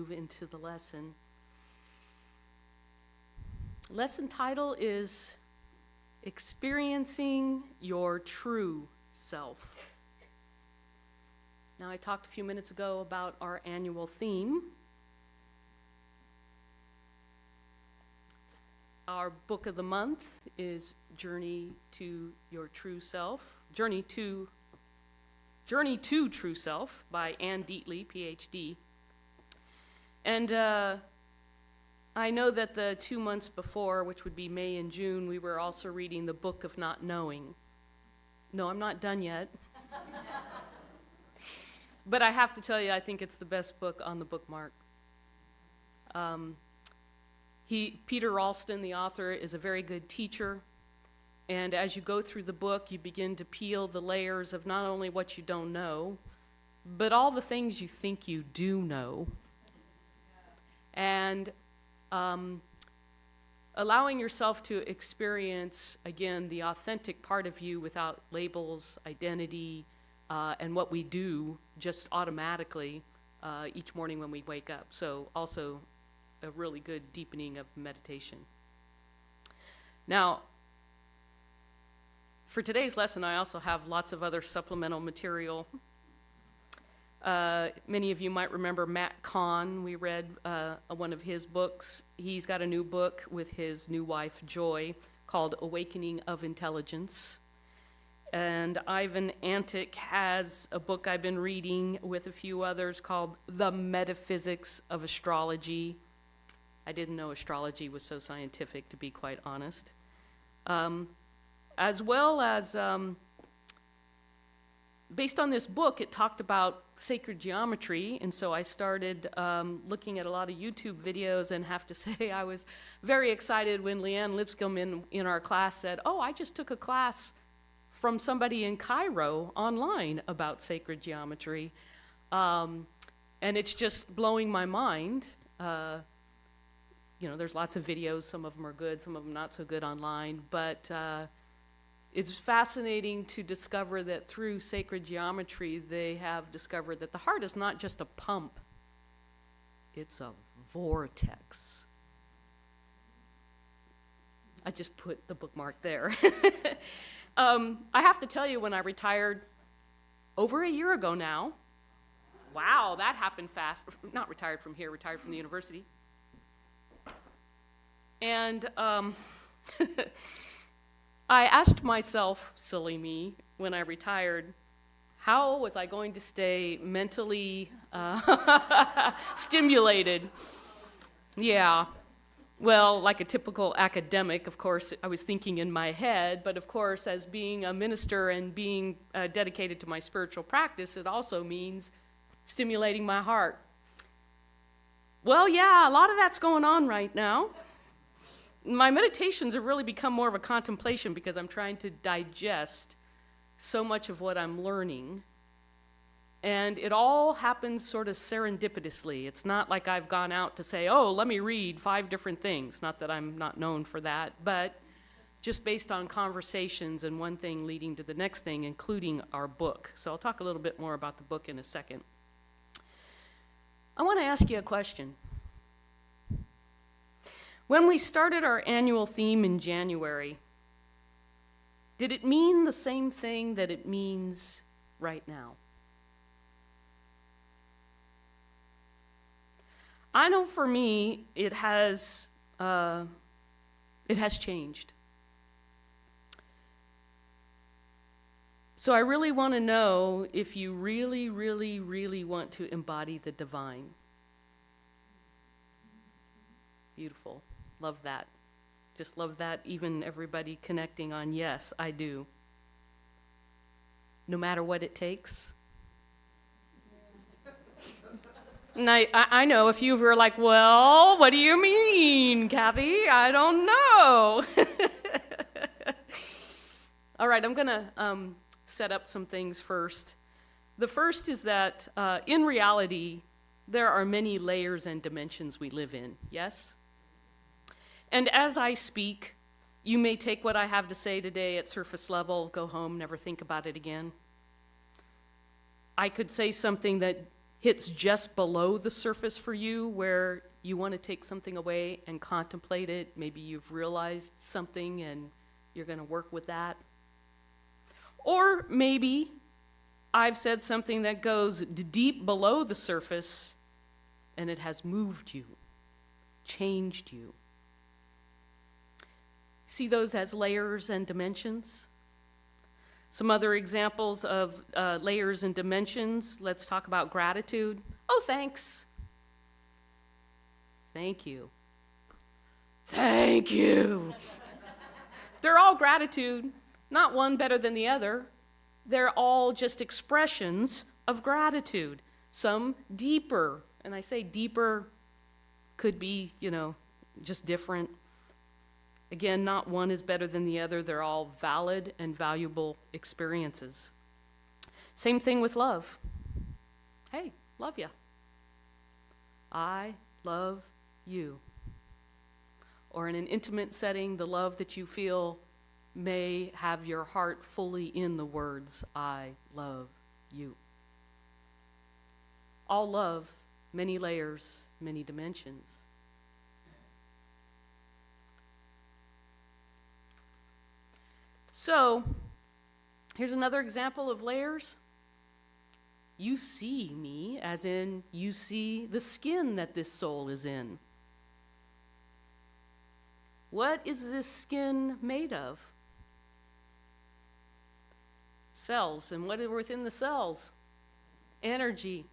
move into the lesson. Lesson title is Experiencing Your True Self. Now, I talked a few minutes ago about our annual theme. Our book of the month is Journey to Your True Self. Journey to True Self by Ann Deatley, PhD. And I know that the 2 months before, which would be May and June, we were also reading the Book of Not Knowing. No, I'm not done yet. But I have to tell you, I think it's the best book on the bookmark. Peter Ralston, the author, is a very good teacher. And as you go through the book, you begin to peel the layers of not only what you don't know, but all the things you think you do know. And allowing yourself to experience, again, the authentic part of you without labels, identity, and what we do just automatically each morning when we wake up. So also a really good deepening of meditation. Now, for today's lesson, I also have lots of other supplemental material. Many of you might remember Matt Kahn. We read one of his books. He's got a new book with his new wife, Joy, called Awakening of Intelligence. And Ivan Antic has a book I've been reading with a few others called The Metaphysics of Astrology. I didn't know astrology was so scientific, to be quite honest. As well as, based on this book, it talked about sacred geometry, and so I started looking at a lot of YouTube videos, and have to say I was very excited when Leanne Lipscomb in our class said, "Oh, I just took a class from somebody in Cairo online about sacred geometry." And it's just blowing my mind. There's lots of videos. Some of them are good, some of them not so good online. But it's fascinating to discover that through sacred geometry, they have discovered that the heart is not just a pump. It's a vortex. I just put the bookmark there. I have to tell you, when I retired over a year ago now, wow, that happened fast. Not retired from here, retired from the university. And I asked myself, silly me, when I retired, how was I going to stay mentally stimulated? Yeah. Well, like a typical academic, of course, I was thinking in my head, but of course, as being a minister and being dedicated to my spiritual practice, it also means stimulating my heart. Well, yeah, a lot of that's going on right now. My meditations have really become more of a contemplation because I'm trying to digest so much of what I'm learning. And it all happens sort of serendipitously. It's not like I've gone out to say, oh, let me read 5 different things. Not that I'm not known for that, but just based on conversations and one thing leading to the next thing, including our book. So I'll talk a little bit more about the book in a second. I want to ask you a question. When we started our annual theme in January, did it mean the same thing that it means right now? I know for me, it has changed. So I really want to know if you really, really, really want to embody the divine. Beautiful. Love that. Just love that, even everybody connecting on yes, I do. No matter what it takes. And I know a few of you are like, well, what do you mean, Kathy? I don't know. All right, I'm going to set up some things first. The first is that in reality, there are many layers and dimensions we live in, yes? And as I speak, you may take what I have to say today at surface level, go home, never think about it again. I could say something that hits just below the surface for you, where you want to take something away and contemplate it. Maybe you've realized something and you're going to work with that. Or maybe I've said something that goes deep below the surface and it has moved you, changed you. See those as layers and dimensions? Some other examples of layers and dimensions. Let's talk about gratitude. Oh, thanks. Thank you. Thank you. They're all gratitude, not one better than the other. They're all just expressions of gratitude. Some deeper, and I say deeper, could be, just different. Again, not one is better than the other. They're all valid and valuable experiences. Same thing with love. Hey, love ya. I love you. Or in an intimate setting, the love that you feel may have your heart fully in the words, I love you. All love, many layers, many dimensions. So, here's another example of layers. You see me, as in you see the skin that this soul is in. What is this skin made of? Cells. And what are within the cells? Energy.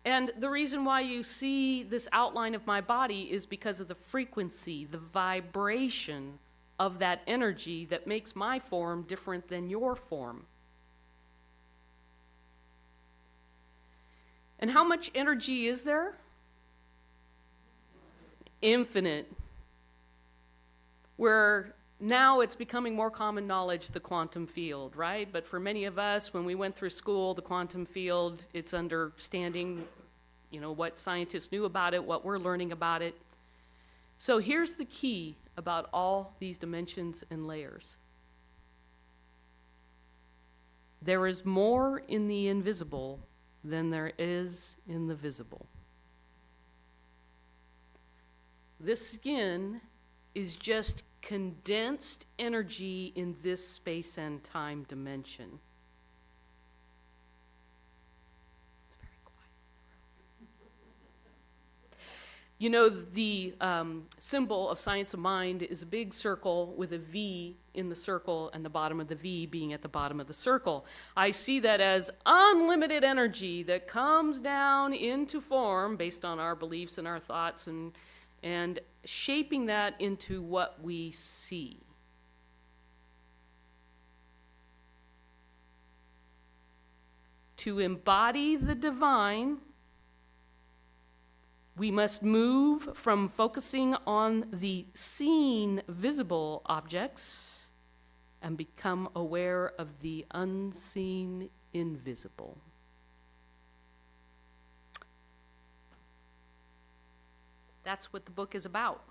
And the reason why you see this outline of my body is because of the frequency, the vibration of that energy that makes my form different than your form. And how much energy is there? Infinite. Where now it's becoming more common knowledge, the quantum field, right? But for many of us, when we went through school, the quantum field, it's understanding, what scientists knew about it, what we're learning about it. So here's the key about all these dimensions and layers. There is more in the invisible than there is in the visible. This skin is just condensed energy in this space and time dimension. It's very quiet. The symbol of science of mind is a big circle with a V in the circle and the bottom of the V being at the bottom of the circle. I see that as unlimited energy that comes down into form based on our beliefs and our thoughts and shaping that into what we see. To embody the divine, we must move from focusing on the seen visible objects and become aware of the unseen invisible. That's what the book is about.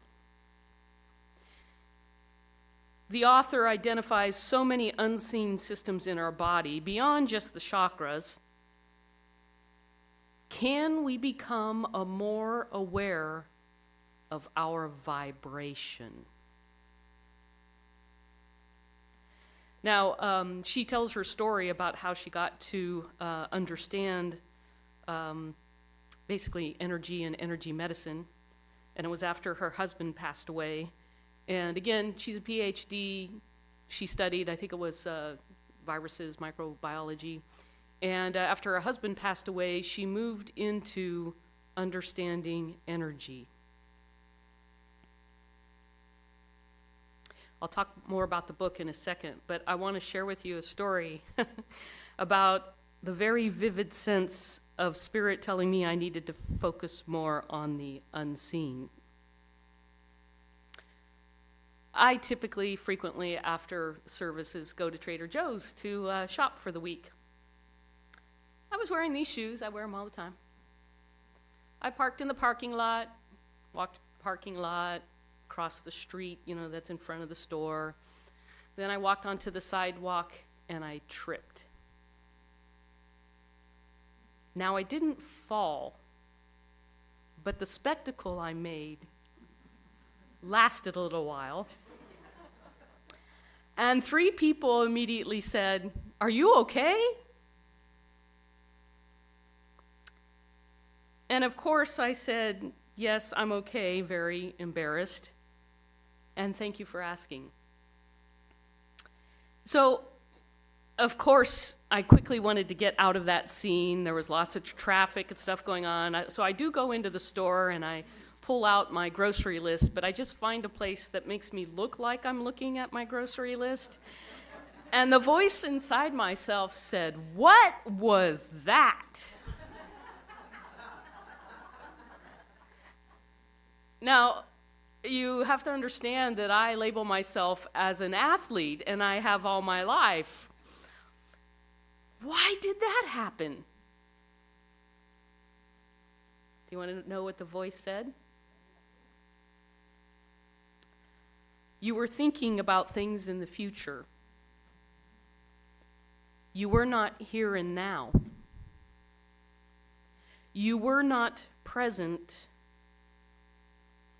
The author identifies so many unseen systems in our body beyond just the chakras. Can we become more aware of our vibration? Now, she tells her story about how she got to understand basically energy and energy medicine. And it was after her husband passed away. And again, she's a PhD. She studied, I think it was viruses, microbiology. And after her husband passed away, she moved into understanding energy. I'll talk more about the book in a second, but I want to share with you a story about the very vivid sense of Spirit telling me I needed to focus more on the unseen. I typically, frequently, after services, go to Trader Joe's to shop for the week. I was wearing these shoes. I wear them all the time. I parked in the parking lot, walked the parking lot, crossed the street, that's in front of the store. Then I walked onto the sidewalk, and I tripped. Now, I didn't fall, but the spectacle I made lasted a little while. And 3 people immediately said, "Are you okay?" And of course I said, "Yes, I'm okay," very embarrassed. "And thank you for asking." So, of course, I quickly wanted to get out of that scene. There was lots of traffic and stuff going on. So I do go into the store and I pull out my grocery list, but I just find a place that makes me look like I'm looking at my grocery list. And the voice inside myself said, "What was that?" Now, you have to understand that I label myself as an athlete, and I have all my life. Why did that happen? Do you want to know what the voice said? You were thinking about things in the future. You were not here and now. You were not present.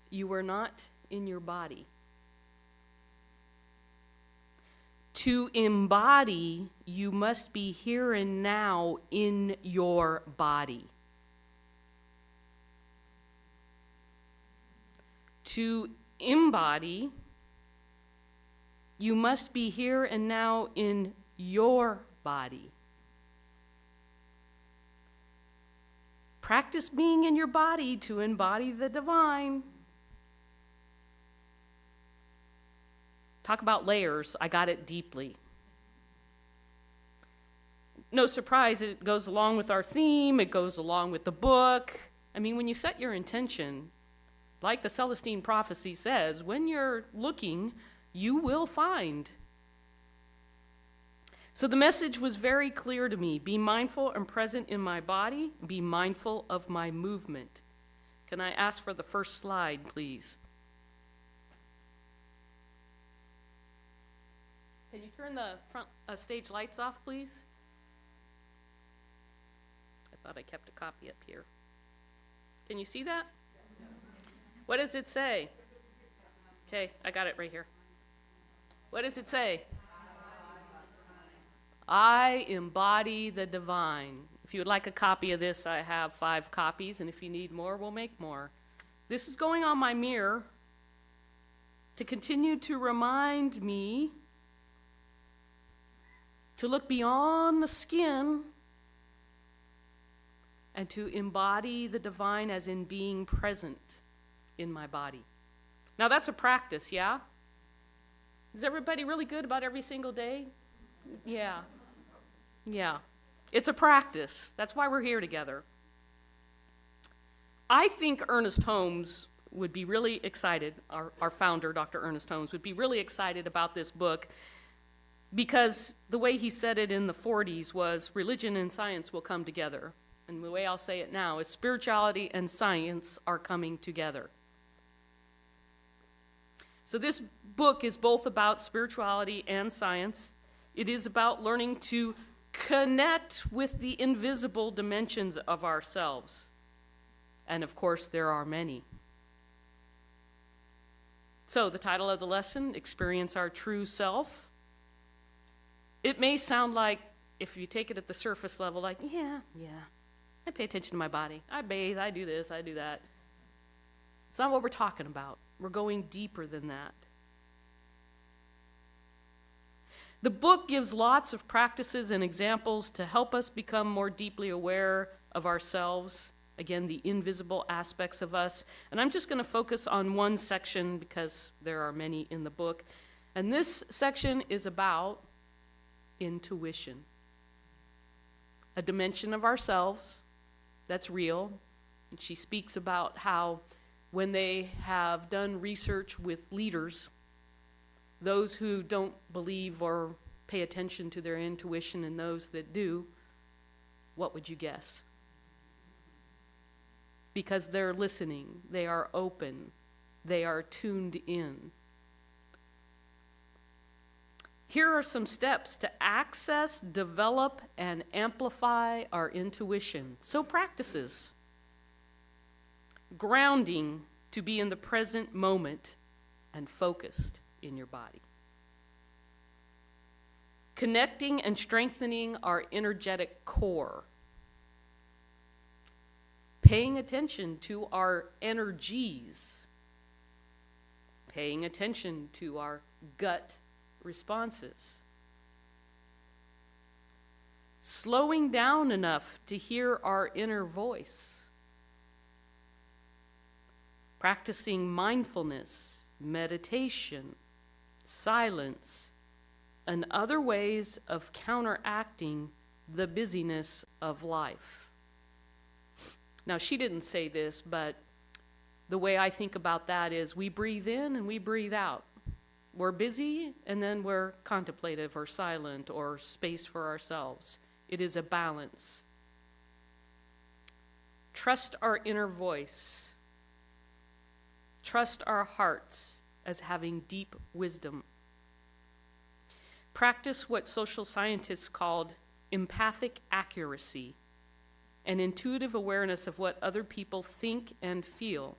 You were not in your body. To embody, you must be here and now in your body. To embody, you must be here and now in your body. Practice being in your body to embody the divine. Talk about layers. I got it deeply. No surprise, it goes along with our theme. It goes along with the book. I mean, when you set your intention, like the Celestine prophecy says, when you're looking, you will find. So the message was very clear to me. Be mindful and present in my body. Be mindful of my movement. Can I ask for the first slide, please? Can you turn the front stage lights off, please? I thought I kept a copy up here. Can you see that? What does it say? Okay, I got it right here. What does it say? I embody the divine. If you would like a copy of this, I have 5 copies, and if you need more, we'll make more. This is going on my mirror to continue to remind me to look beyond the skin and to embody the divine as in being present in my body. Now that's a practice, yeah? Is everybody really good about every single day? Yeah. Yeah. It's a practice. That's why we're here together. I think Ernest Holmes would be really excited, our founder, Dr. Ernest Holmes, would be really excited about this book, because the way he said it in the 40s was religion and science will come together. And the way I'll say it now is spirituality and science are coming together. So this book is both about spirituality and science. It is about learning to connect with the invisible dimensions of ourselves. And of course, there are many. So the title of the lesson, Experience Our True Self. It may sound like, if you take it at the surface level, like, yeah, I pay attention to my body. I bathe, I do this, I do that. It's not what we're talking about. We're going deeper than that. The book gives lots of practices and examples to help us become more deeply aware of ourselves, again, the invisible aspects of us. And I'm just going to focus on one section because there are many in the book. And this section is about intuition, a dimension of ourselves that's real. And she speaks about how when they have done research with leaders, those who don't believe or pay attention to their intuition and those that do, what would you guess? Because they're listening, they are open, they are tuned in. Here are some steps to access, develop, and amplify our intuition. So practices. Grounding, to be in the present moment and focused in your body. Connecting and strengthening our energetic core. Paying attention to our energies. Paying attention to our gut responses. Slowing down enough to hear our inner voice. Practicing mindfulness, meditation, silence, and other ways of counteracting the busyness of life. Now, she didn't say this, but the way I think about that is we breathe in and we breathe out. We're busy and then we're contemplative or silent or space for ourselves. It is a balance. Trust our inner voice. Trust our hearts as having deep wisdom. Practice what social scientists called empathic accuracy, an intuitive awareness of what other people think and feel,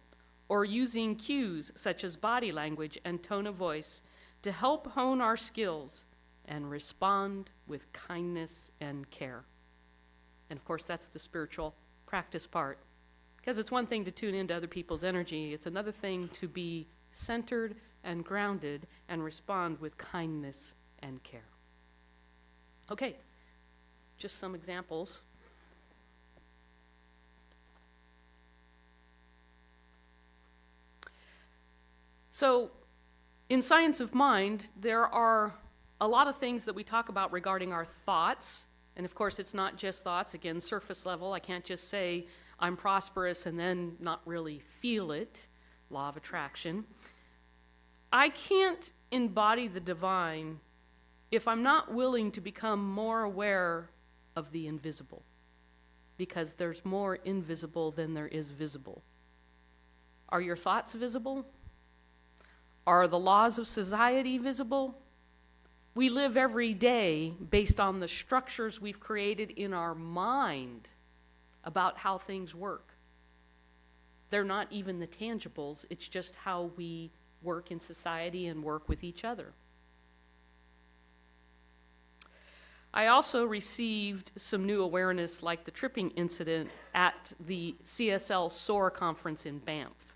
or using cues such as body language and tone of voice to help hone our skills and respond with kindness and care. And of course, that's the spiritual practice part. Because it's one thing to tune into other people's energy, it's another thing to be centered and grounded and respond with kindness and care. Okay, just some examples. So, in science of mind, there are a lot of things that we talk about regarding our thoughts. And of course, it's not just thoughts. Again, surface level. I can't just say I'm prosperous and then not really feel it. Law of attraction. I can't embody the divine if I'm not willing to become more aware of the invisible. Because there's more invisible than there is visible. Are your thoughts visible? Are the laws of society visible? We live every day based on the structures we've created in our mind about how things work. They're not even the tangibles, it's just how we work in society and work with each other. I also received some new awareness, like the tripping incident at the CSL SOAR conference in Banff.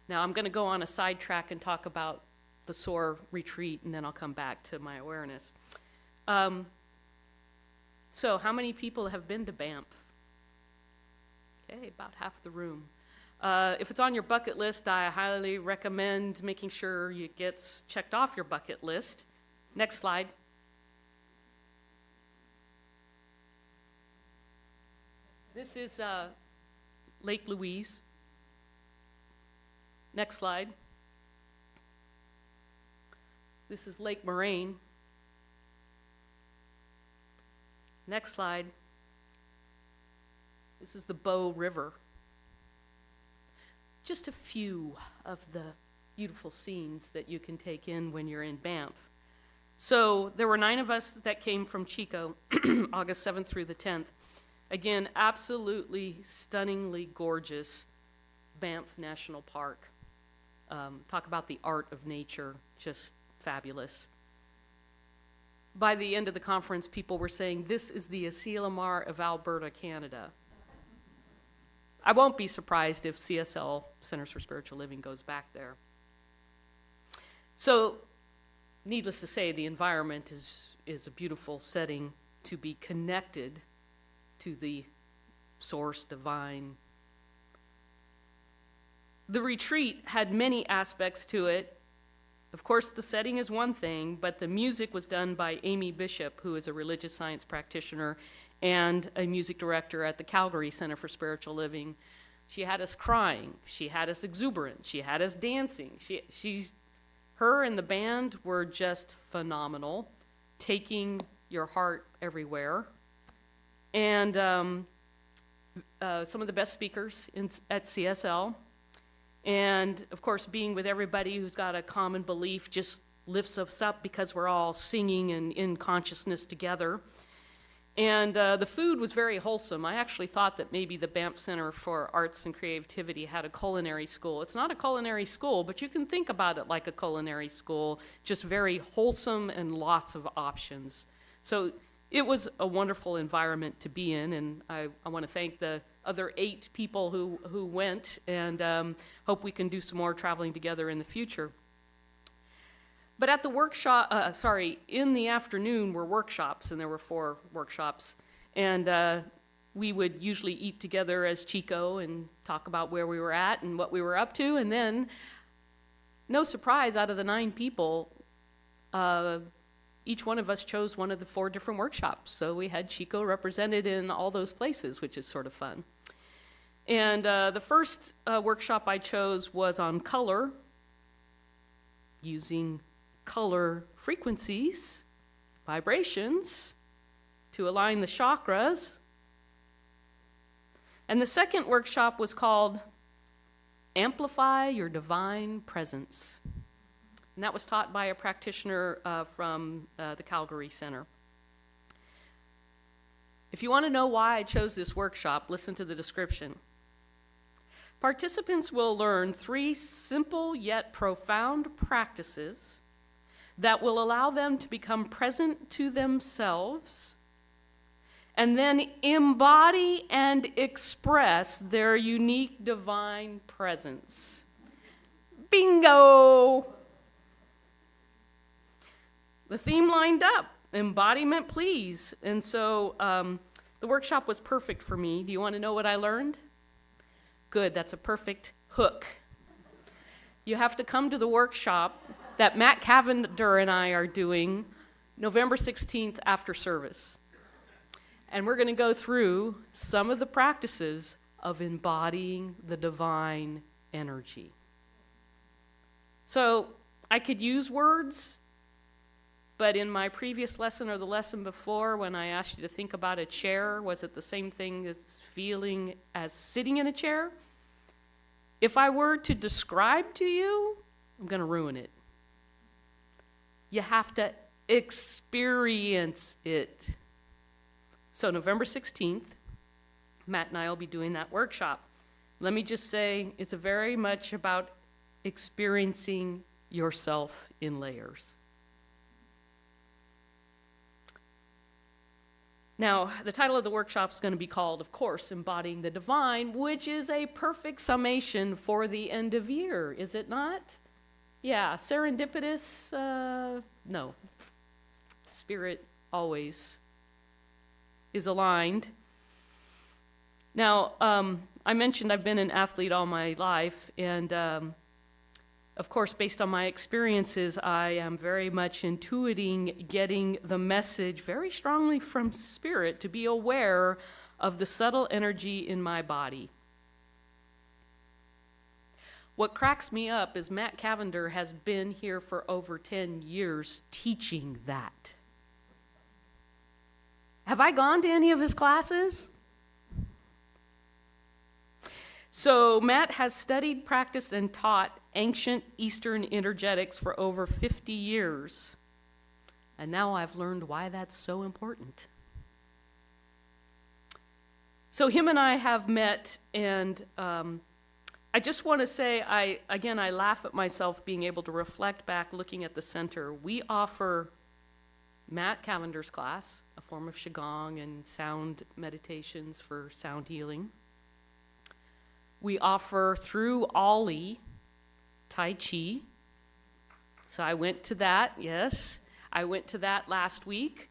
Now, I'm going to go on a sidetrack and talk about the SOAR retreat, and then I'll come back to my awareness. So, how many people have been to Banff? Okay, about half the room. If it's on your bucket list, I highly recommend making sure it gets checked off your bucket list. Next slide. This is Lake Louise. Next slide. This is Lake Moraine. Next slide. This is the Bow River. Just a few of the beautiful scenes that you can take in when you're in Banff. So there were 9 of us that came from Chico, August 7th through the 10th. Again, absolutely stunningly gorgeous Banff National Park. Talk about the art of nature, just fabulous. By the end of the conference, people were saying, this is the Asilomar of Alberta, Canada. I won't be surprised if CSL, Centers for Spiritual Living, goes back there. So, needless to say, the environment is a beautiful setting to be connected to the source divine. The retreat had many aspects to it. Of course, the setting is one thing, but the music was done by Amy Bishop, who is a religious science practitioner and a music director at the Calgary Center for Spiritual Living. She had us crying. She had us exuberant. She had us dancing. Her and the band were just phenomenal, taking your heart everywhere. And some of the best speakers at CSL. And, of course, being with everybody who's got a common belief, just lifts us up because we're all singing and in consciousness together. And the food was very wholesome. I actually thought that maybe the Banff Center for Arts and Creativity had a culinary school. It's not a culinary school, but you can think about it like a culinary school, just very wholesome and lots of options. So it was a wonderful environment to be in, and I want to thank the other 8 people who went, and hope we can do some more traveling together in the future. But at the workshop, in the afternoon were workshops, and there were 4 workshops. And we would usually eat together as Chico and talk about where we were at and what we were up to. And then, no surprise, out of the 9 people, each one of us chose one of the 4 different workshops. So we had Chico represented in all those places, which is sort of fun. And the first workshop I chose was on color, using color frequencies, vibrations, to align the chakras. And the second workshop was called Amplify Your Divine Presence. And that was taught by a practitioner from the Calgary Center. If you want to know why I chose this workshop, listen to the description. Participants will learn 3 simple yet profound practices that will allow them to become present to themselves and then embody and express their unique divine presence. Bingo! The theme lined up, embodiment please. And so the workshop was perfect for me. Do you want to know what I learned? Good, that's a perfect hook. You have to come to the workshop that Matt Cavender and I are doing November 16th after service. And we're going to go through some of the practices of embodying the divine energy. So I could use words, but in my previous lesson or the lesson before, when I asked you to think about a chair, was it the same thing as feeling as sitting in a chair? If I were to describe to you, I'm going to ruin it. You have to experience it. So November 16th, Matt and I will be doing that workshop. Let me just say, it's very much about experiencing yourself in layers. Now, the title of the workshop is going to be called, of course, Embodying the Divine, which is a perfect summation for the end of year, is it not? Yeah, serendipitous? No. Spirit always is aligned. Now, I mentioned I've been an athlete all my life, and of course, based on my experiences, I am very much intuiting, getting the message very strongly from Spirit to be aware of the subtle energy in my body. What cracks me up is Matt Cavender has been here for over 10 years teaching that. Have I gone to any of his classes? So Matt has studied, practiced, and taught ancient Eastern energetics for over 50 years. And now I've learned why that's so important. So him and I have met, and I just want to say, I laugh at myself being able to reflect back looking at the center. We offer Matt Cavender's class, a form of Qigong and sound meditations for sound healing. We offer through Ollie Tai Chi. So I went to that, yes. I went to that last week.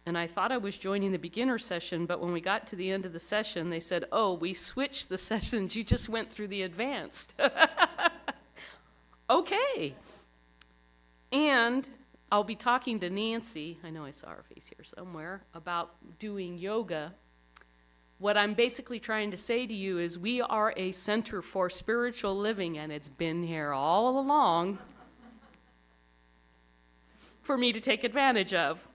And I thought I was joining the beginner session, but when we got to the end of the session, they said, oh, we switched the sessions. You just went through the advanced. Okay. And I'll be talking to Nancy, I know I saw her face here somewhere, about doing yoga. What I'm basically trying to say to you is we are a center for spiritual living, and it's been here all along for me to take advantage of.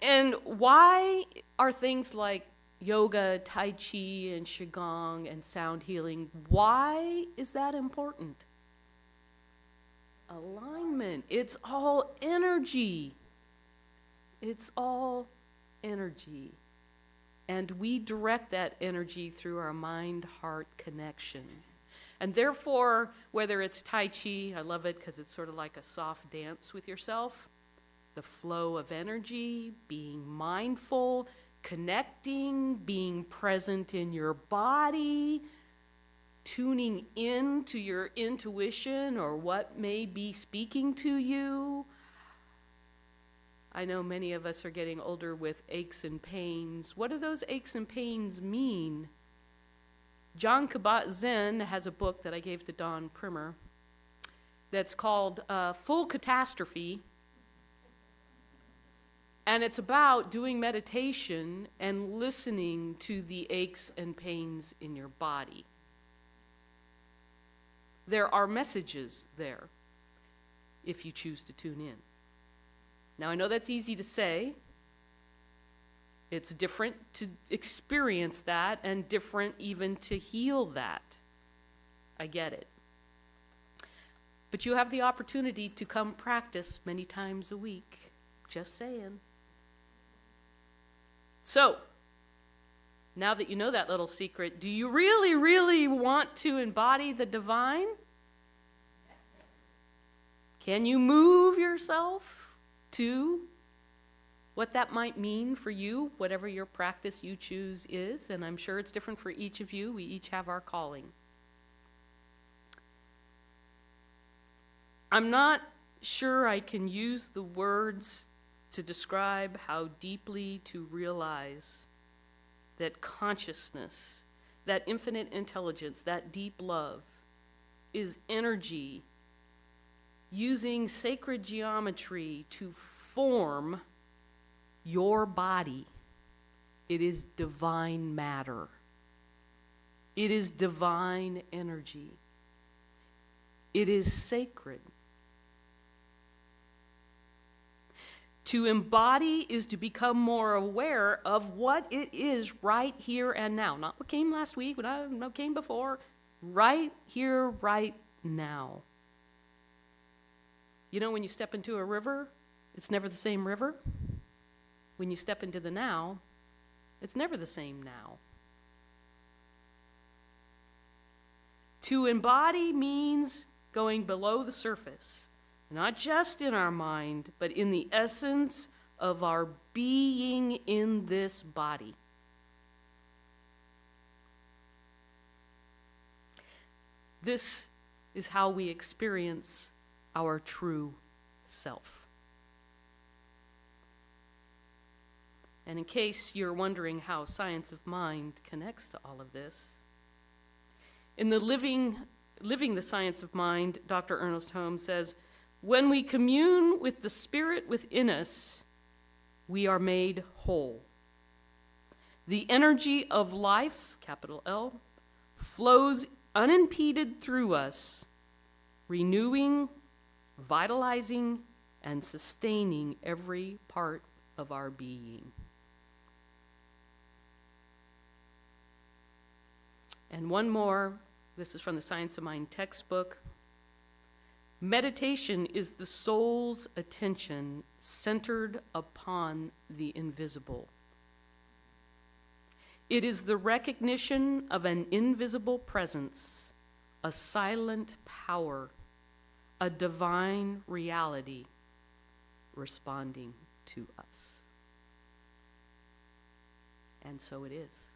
And why are things like yoga, Tai Chi, and Qigong, and sound healing, why is that important? alignment. It's all energy. It's all energy. And we direct that energy through our mind-heart connection. And therefore, whether it's Tai Chi, I love it because it's sort of like a soft dance with yourself, the flow of energy, being mindful, connecting, being present in your body, tuning in to your intuition or what may be speaking to you. I know many of us are getting older with aches and pains. What do those aches and pains mean? John Kabat-Zinn has a book that I gave to Don Primer that's called Full Catastrophe. And it's about doing meditation and listening to the aches and pains in your body. There are messages there if you choose to tune in. Now, I know that's easy to say. It's different to experience that and different even to heal that. I get it. But you have the opportunity to come practice many times a week. Just saying. So, now that you know that little secret, do you really, really want to embody the divine? Can you move yourself to what that might mean for you, whatever your practice you choose is? And I'm sure it's different for each of you. We each have our calling. I'm not sure I can use the words to describe how deeply to realize that consciousness, that infinite intelligence, that deep love is energy using sacred geometry to form your body. It is divine matter. It is divine energy. It is sacred. To embody is to become more aware of what it is right here and now. Not what came last week, what came before. Right here, right now. You know, when you step into a river, it's never the same river. When you step into the now, it's never the same now. To embody means going below the surface. Not just in our mind, but in the essence of our being in this body. This is how we experience our true self. And in case you're wondering how science of mind connects to all of this, in the Living the Science of Mind, Dr. Ernest Holmes says, when we commune with the spirit within us, we are made whole. The energy of life, capital L, flows unimpeded through us, renewing, vitalizing, and sustaining every part of our being. And one more, this is from the Science of Mind textbook. Meditation is the soul's attention centered upon the invisible. It is the recognition of an invisible presence, a silent power, a divine reality responding to us. And so it is.